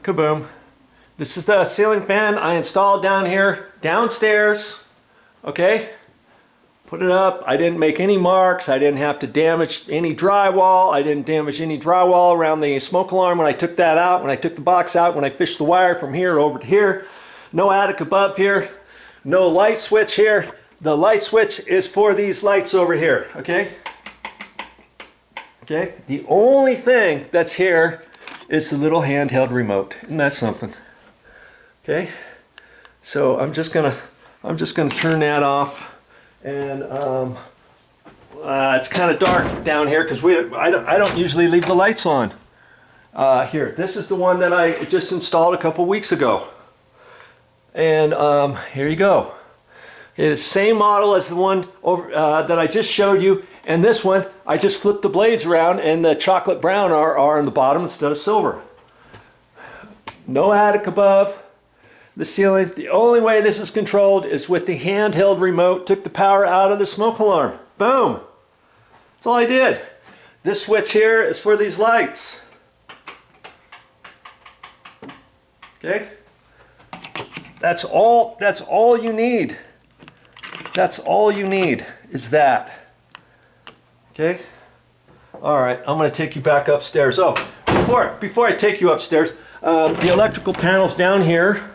Kaboom. This is the ceiling fan I installed down here, downstairs. Okay? Put it up. I didn't make any marks. I didn't have to damage any drywall. I didn't damage any drywall around the smoke alarm when I took that out, when I took the box out, when I fished the wire from here over to here. No attic above here. No light switch here. The light switch is for these lights over here. Okay? Okay? The only thing that's here is the little handheld remote. Isn't that something? Okay? So I'm just gonna turn that off. And it's kind of dark down here because I don't usually leave the lights on. Here, this is the one that I just installed a couple weeks ago. And here you go. It's the same model as the one over, that I just showed you. And this one, I just flipped the blades around and the chocolate brown are on the bottom instead of silver. No attic above the ceiling. The only way this is controlled is with the handheld remote. Took the power out of the smoke alarm. Boom. That's all I did. This switch here is for these lights. Okay? That's all you need. That's all you need is that. Okay? All right, I'm going to take you back upstairs. Oh, before I take you upstairs, the electrical panel's down here.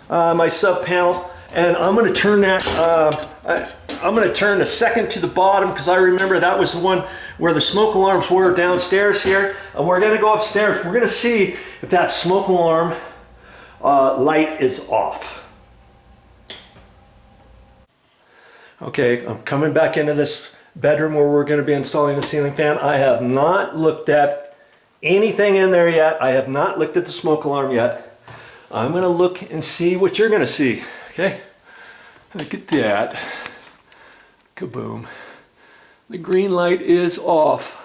My sub panel, and I'm going to turn that. I'm going to turn the second to the bottom because I remember that was the one where the smoke alarms were downstairs here. And we're going to go upstairs. We're going to see if that smoke alarm light is off. Okay, I'm coming back into this bedroom where we're going to be installing the ceiling fan. I have not looked at anything in there yet. I have not looked at the smoke alarm yet. I'm going to look and see what you're going to see. Okay? Look at that. Kaboom. The green light is off.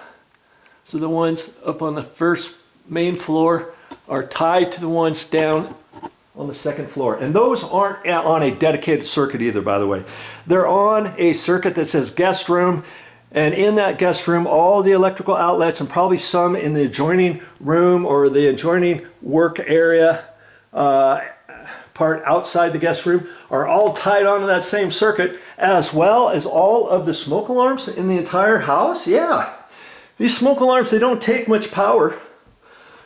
So the ones up on the first main floor are tied to the ones down on the second floor. And those aren't on a dedicated circuit either, by the way. They're on a circuit that says guest room. And in that guest room, all the electrical outlets and probably some in the adjoining room or the adjoining work area part outside the guest room are all tied onto that same circuit, as well as all of the smoke alarms in the entire house. Yeah, these smoke alarms, they don't take much power.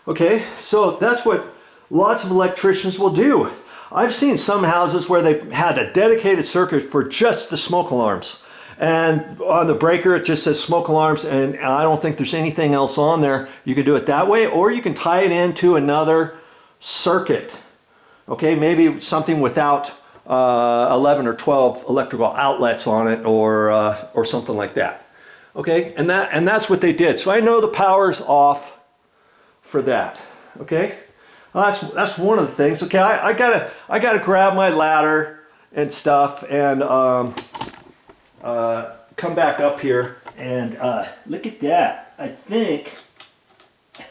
Okay, so that's what lots of electricians will do. I've seen some houses where they had a dedicated circuit for just the smoke alarms, and on the breaker it just says smoke alarms, and I don't think there's anything else on there. You can do it that way, or you can tie it into another circuit. Okay, maybe something without 11 or 12 electrical outlets on it, or something like that. Okay, and that's what they did. So I know the power's off for that. Okay, that's one of the things. Okay, I gotta grab my ladder and stuff and come back up here and look at that. I think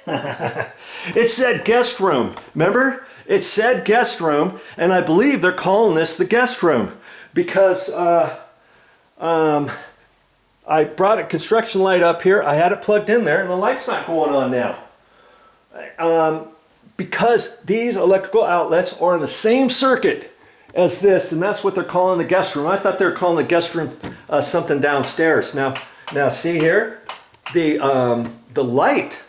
it said guest room. Remember? It said guest room, and I believe they're calling this the guest room because I brought a construction light up here. I had it plugged in there, and the light's not going on now. Because these electrical outlets are in the same circuit as this, and that's what they're calling the guest room. I thought they were calling the guest room something downstairs. Now see here, the light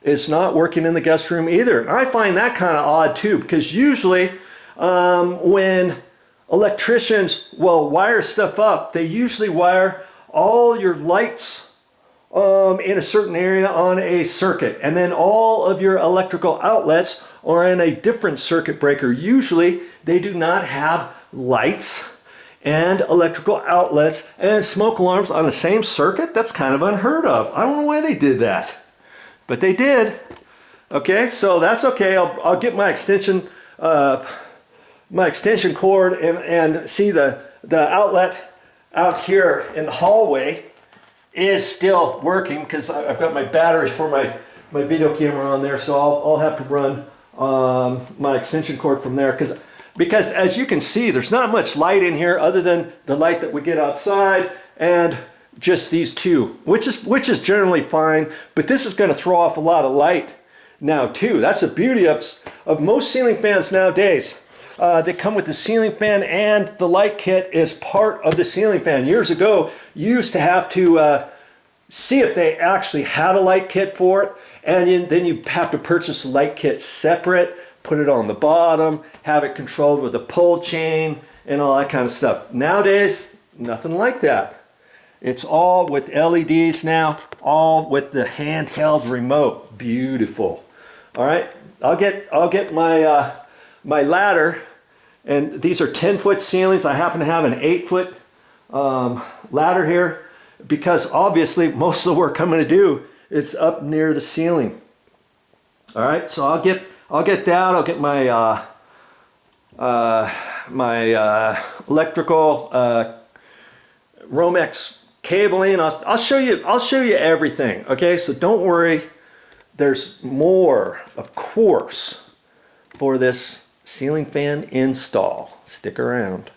is not working in the guest room either. And I find that kind of odd too, because usually when electricians will wire stuff up, they usually wire all your lights in a certain area on a circuit, and then all of your electrical outlets are in a different circuit breaker. Usually they do not have lights and electrical outlets and smoke alarms on the same circuit. That's kind of unheard of. I don't know why they did that, but they did. Okay, so that's okay. I'll get my extension cord and see the outlet out here in the hallway is still working, because I've got my batteries for my video camera on there, so I'll have to run my extension cord from there, because as you can see, there's not much light in here other than the light that we get outside and just these two, which is generally fine, but this is going to throw off a lot of light now too. That's the beauty of of most ceiling fans nowadays. They come with the ceiling fan, and the light kit is part of the ceiling fan. Years ago, you used to have to see if they actually had a light kit for it, and then you have to purchase the light kit separate, put it on the bottom, have it controlled with a pull chain, and all that kind of stuff. Nowadays, nothing like that. It's all with LEDs now, all with the handheld remote. Beautiful. All right, I'll get my my ladder, and these are 10-foot ceilings. I happen to have an 8-foot ladder here because obviously most of the work I'm going to do is up near the ceiling. All right, so I'll get that. I'll get my my electrical Romex cabling. I'll show you everything. Okay, so don't worry. There's more, of course, for this ceiling fan install. Stick around.